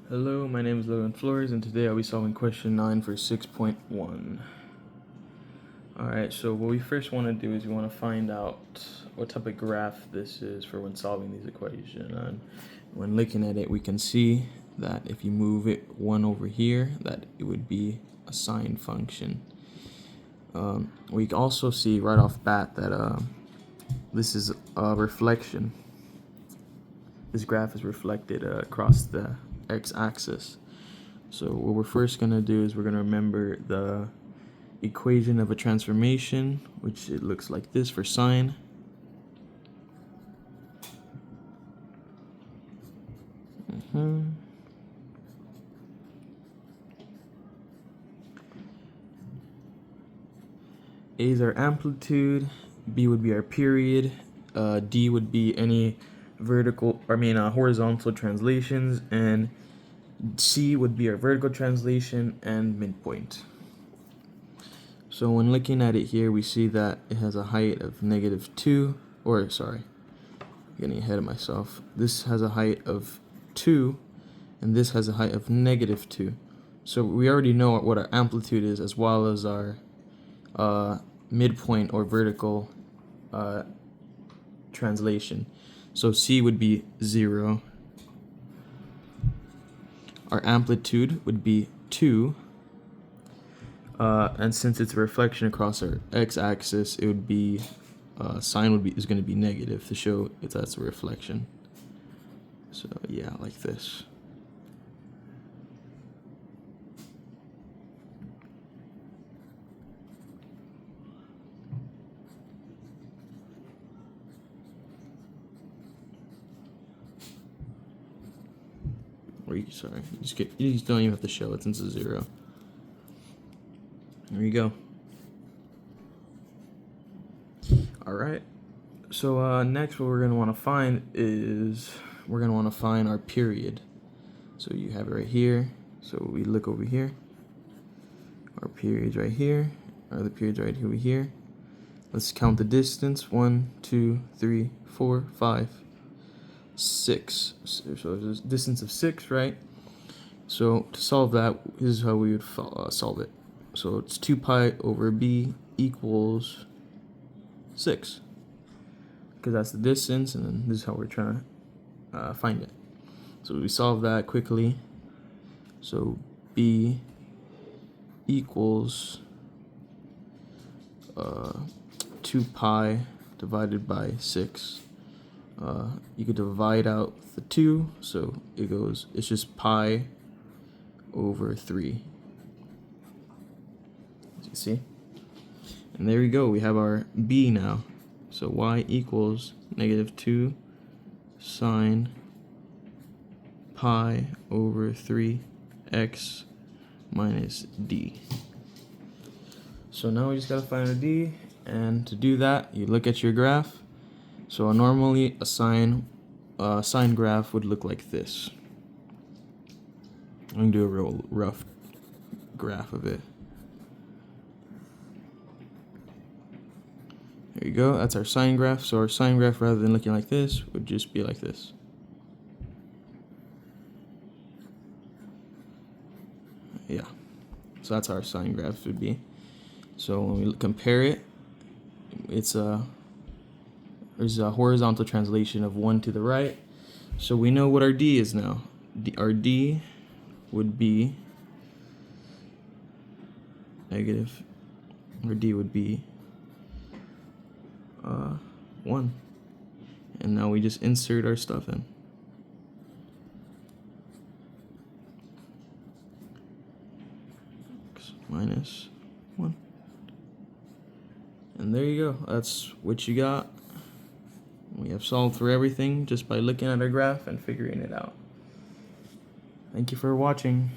Hello, my name is Logan Flores, and today I'll be solving question 9 for 6.1. Alright, so what we first want to do is we want to find out what type of graph this is for when solving these equations. And when looking at it, we can see that if you move it 1 over here, that it would be a sine function. We can also see right off bat that this is a reflection. This graph is reflected across the x-axis. So what we're first going to do is we're going to remember the equation of a transformation, which it looks like this for sine. A is our amplitude, B would be our period, D would be any horizontal translations, and C would be our vertical translation and midpoint. So when looking at it here, we see that it has a height of -2, or sorry, getting ahead of myself. This has a height of 2, and this has a height of -2. So we already know what our amplitude is, as well as our midpoint or vertical translation. So C would be 0. Our amplitude would be 2. And since it's a reflection across our x-axis, it would be sine is going to be negative to show if that's a reflection. So yeah, like this. Sorry, you just don't even have to show it since it's 0. There you go. Alright, so next what we're going to want to find is we're going to want to find our period. So you have it right here. So we look over here. Our period's right here. Or the period's right over here. Let's count the distance. 1, 2, 3, 4, 5, 6. So there's a distance of 6, right? So to solve that, this is how we would solve it. So it's 2 pi over b equals 6, because that's the distance, and then this is how we're trying to find it. So we solve that quickly. So b equals 2 pi divided by 6. You could divide out the 2, so it's just pi over 3. As you see. And there we go, we have our b now. So y equals -2 sine pi over 3x minus d. So now we just gotta find our d, and to do that, you look at your graph. So normally a sine graph would look like this. I'm gonna do a real rough graph of it. There you go, that's our sine graph. So our sine graph, rather than looking like this, would just be like this. Yeah, so that's how our sine graphs would be. So when we compare it, there's a horizontal translation of 1 to the right. So we know what our d is now. Our d would be negative, or d would be 1. And now we just insert our stuff in. X minus 1. And there you go. That's what you got. We have solved for everything just by looking at our graph and figuring it out. Thank you for watching.